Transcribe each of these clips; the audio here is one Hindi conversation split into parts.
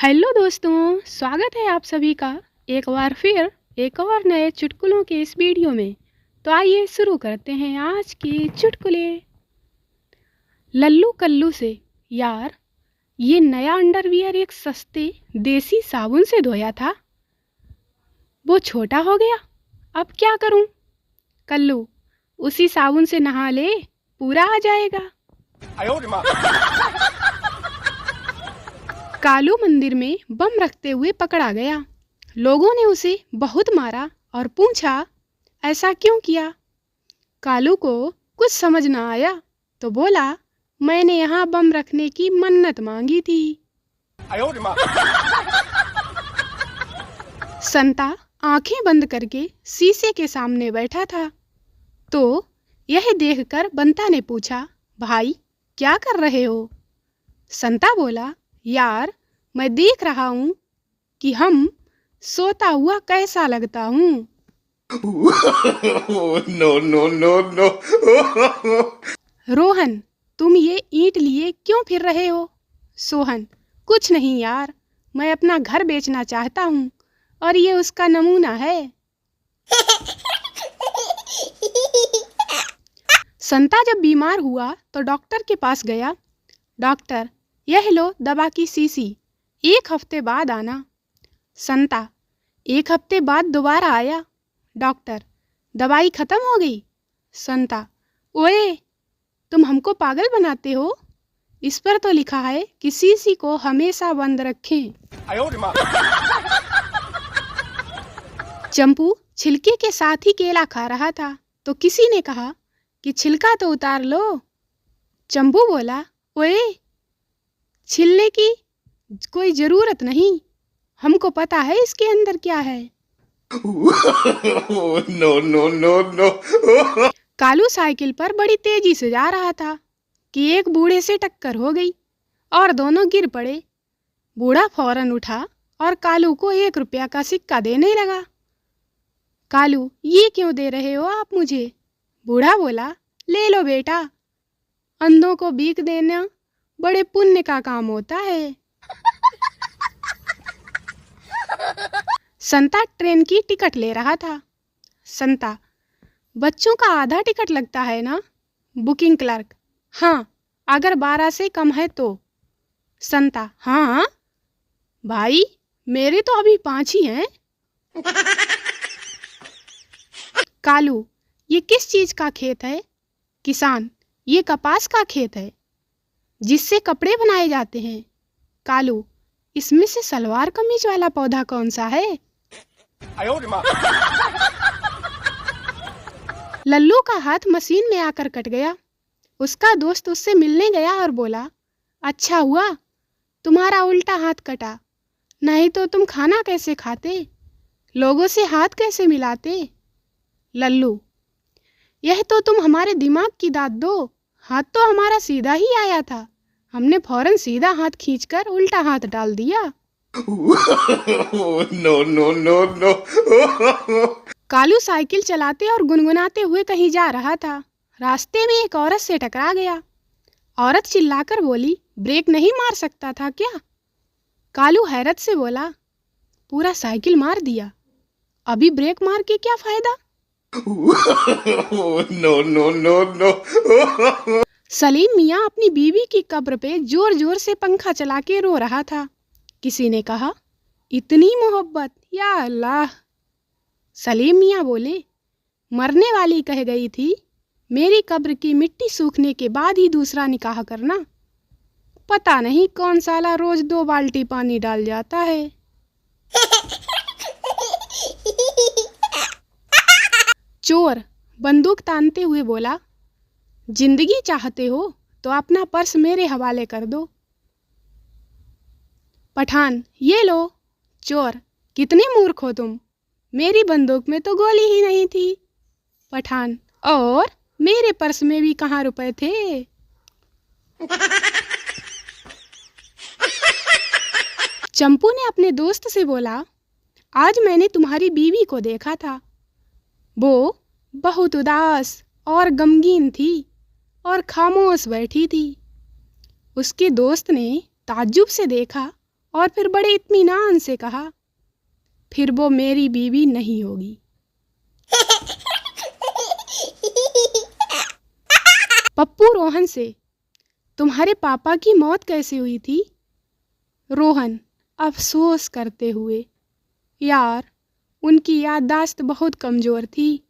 हेलो दोस्तों, स्वागत है आप सभी का एक बार फिर एक और नए चुटकुलों के इस वीडियो में। तो आइए शुरू करते हैं आज के चुटकुले। लल्लू कल्लू से, यार ये नया अंडरवियर एक सस्ते देसी साबुन से धोया था, वो छोटा हो गया, अब क्या करूं? कल्लू, उसी साबुन से नहा ले, पूरा आ जाएगा। कालू मंदिर में बम रखते हुए पकड़ा गया। लोगों ने उसे बहुत मारा और पूछा, ऐसा क्यों किया? कालू को कुछ समझ न आया तो बोला, मैंने यहाँ बम रखने की मन्नत मांगी थी। संता आंखें बंद करके शीशे के सामने बैठा था, तो यह देखकर बंता ने पूछा, भाई क्या कर रहे हो? संता बोला, यार मैं देख रहा हूँ कि हम सोता हुआ कैसा लगता हूँ। No no no no. Rohan, तुम ये ईंट लिए क्यों फिर रहे हो? सोहन, कुछ नहीं यार, मैं अपना घर बेचना चाहता हूँ और ये उसका नमूना है। संता जब बीमार हुआ तो डॉक्टर के पास गया। डॉक्टर, यह लो दवा की शीशी, 1 हफ्ते बाद आना। संता 1 हफ्ते बाद दोबारा आया। डॉक्टर, दवाई खत्म हो गई? संता, ओए तुम हमको पागल बनाते हो, इस पर तो लिखा है कि शीशी को हमेशा बंद रखें। चंपू छिलके के साथ ही केला खा रहा था तो किसी ने कहा कि छिलका तो उतार लो। चंपू बोला, ओए छिलने की कोई जरूरत नहीं, हमको पता है इसके अंदर क्या है। No no no no. Kalu cycle पर बड़ी तेजी से जा रहा था कि एक बूढ़े से टक्कर हो गई और दोनों गिर पड़े। बूढ़ा फौरन उठा और कालू को 1 रुपया का सिक्का देने लगा। कालू, ये क्यों दे रहे हो आप मुझे? बूढ़ा बोला, ले लो बेटा, अंधों को भीख देना बड़े पुण्य का काम होता है। संता ट्रेन की टिकट ले रहा था। संता, बच्चों का आधा टिकट लगता है ना? बुकिंग क्लर्क, हाँ, अगर 12 से कम है तो। संता, हाँ भाई, मेरे तो अभी 5 ही हैं। कालू, ये किस चीज का खेत है? किसान, ये कपास का खेत है जिससे कपड़े बनाए जाते हैं। कालू, इसमें से सलवार कमीज वाला पौधा कौन सा है? लल्लू का हाथ मशीन में आकर कट गया। उसका दोस्त उससे मिलने गया और बोला, अच्छा हुआ तुम्हारा उल्टा हाथ कटा, नहीं तो तुम खाना कैसे खाते, लोगों से हाथ कैसे मिलाते? लल्लू, यह तो तुम हमारे दिमाग की दाद दो, हाथ तो हमारा सीधा ही आया था, हमने फौरन सीधा हाथ खींचकर उल्टा हाथ डाल दिया। No no no no. Kalu cycle चलाते और गुनगुनाते हुए कहीं जा रहा था। रास्ते में एक औरत से टकरा गया। औरत चिल्लाकर बोली, ब्रेक नहीं मार सकता था क्या? कालू हैरत से बोला, पूरा साइकिल मार दिया, अभी ब्रेक मार के क्या फायदा? No no no no. Salim मियाँ अपनी बीवी की कब्र पे जोर जोर से पंखा चला के रो रहा था। किसी ने कहा, इतनी मोहब्बत, या अल्लाह। सलीम मियाँ बोले, मरने वाली कह गई थी मेरी कब्र की मिट्टी सूखने के बाद ही दूसरा निकाह करना, पता नहीं कौन साला रोज 2 बाल्टी पानी डाल जाता है। चोर बंदूक तानते हुए बोला, जिंदगी चाहते हो तो अपना पर्स मेरे हवाले कर दो। पठान, ये लो। चोर, कितने मूर्ख हो तुम, मेरी बंदूक में तो गोली ही नहीं थी। पठान, और मेरे पर्स में भी कहाँ रुपए थे? चंपू ने अपने दोस्त से बोला, आज मैंने तुम्हारी बीवी को देखा था, वो बहुत उदास और गमगीन थी और खामोश बैठी थी। उसके दोस्त ने ताज्जुब से देखा और फिर बड़े इत्मीनान से कहा, फिर वो मेरी बीवी नहीं होगी। पप्पू रोहन से, तुम्हारे पापा की मौत कैसे हुई थी? रोहन अफसोस करते हुए, यार उनकी याददाश्त बहुत कमज़ोर थी।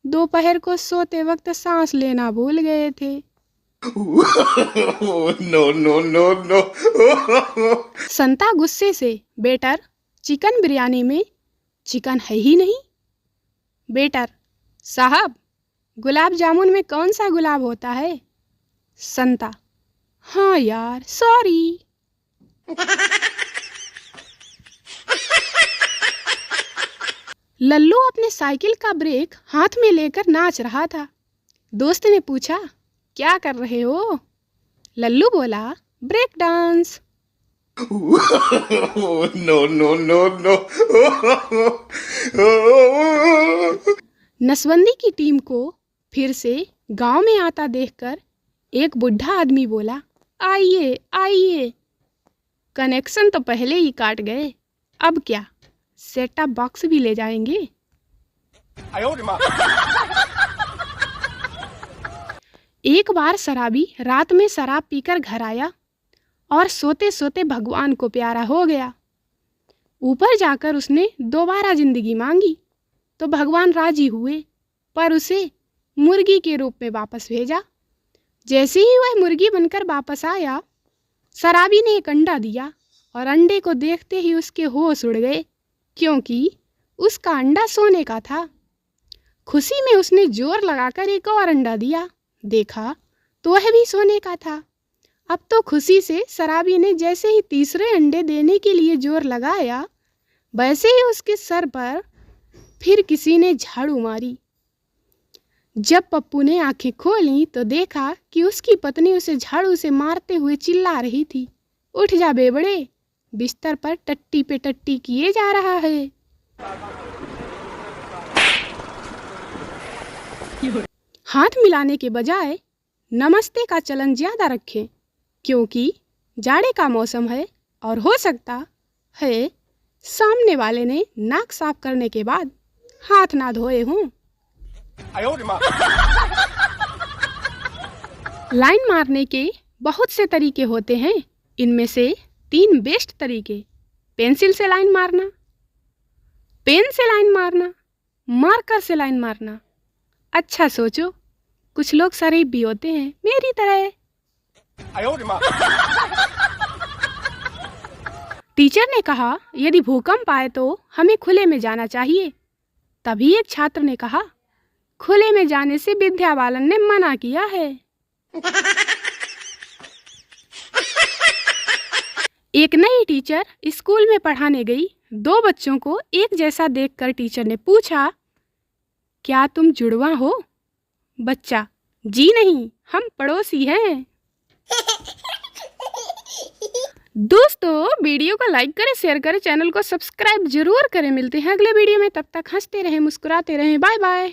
दोपहर को सोते वक्त सांस लेना भूल गए थे। No, no, no, no. संता गुस्से से, बेटर चिकन बिरयानी में चिकन है ही नहीं। बेटर, साहब गुलाब जामुन में कौन सा गुलाब होता है? संता, हाँ यार सॉरी। लल्लू अपने साइकिल का ब्रेक हाथ में लेकर नाच रहा था। दोस्त ने पूछा, क्या कर रहे हो? लल्लू बोला, break dance. No, no, no, no. नसबंदी की टीम को फिर से गांव में आता देखकर एक बुढ़ा आदमी बोला, आइए आइए। कनेक्शन तो पहले ही काट गए, अब क्या सेटअप बॉक्स भी ले जाएंगे? एक बार शराबी रात में शराब पीकर घर आया और सोते सोते भगवान को प्यारा हो गया। ऊपर जाकर उसने दोबारा जिंदगी मांगी तो भगवान राजी हुए, पर उसे मुर्गी के रूप में वापस भेजा। जैसे ही वह मुर्गी बनकर वापस आया, शराबी ने एक अंडा दिया और अंडे को देखते ही उसके होश उड़ गए, क्योंकि उसका अंडा सोने का था। खुशी में उसने जोर लगाकर एक और अंडा दिया, देखा तो वह भी सोने का था। अब तो खुशी से शराबी ने जैसे ही तीसरे अंडे देने के लिए जोर लगाया, वैसे ही उसके सर पर फिर किसी ने झाड़ू मारी। जब पप्पू ने आंखें खोली तो देखा कि उसकी पत्नी उसे झाड़ू से मारते हुए चिल्ला रही थी, उठ जा बेबड़े, बिस्तर पर टट्टी पे टट्टी किए जा रहा है। हाथ मिलाने के बजाय नमस्ते का चलन ज्यादा रखें, क्योंकि जाड़े का मौसम है और हो सकता है सामने वाले ने नाक साफ करने के बाद हाथ ना धोए हों। लाइन मारने के बहुत से तरीके होते हैं, इनमें से 3 बेस्ट तरीके: पेंसिल से लाइन मारना, पेन से लाइन मारना, मार्कर से लाइन मारना। अच्छा सोचो, कुछ लोग शरीफ भी होते हैं मेरी तरह। टीचर ने कहा, यदि भूकंप आए तो हमें खुले में जाना चाहिए। तभी एक छात्र ने कहा, खुले में जाने से विद्या बालन ने मना किया है। एक नई टीचर स्कूल में पढ़ाने गई। 2 बच्चों को एक जैसा देखकर टीचर ने पूछा, क्या तुम जुड़वा हो? बच्चा, जी नहीं, हम पड़ोसी हैं। दोस्तों, वीडियो को लाइक करें, शेयर करें, चैनल को सब्सक्राइब जरूर करें। मिलते हैं अगले वीडियो में, तब तक हंसते रहें, मुस्कुराते रहें। Bye bye.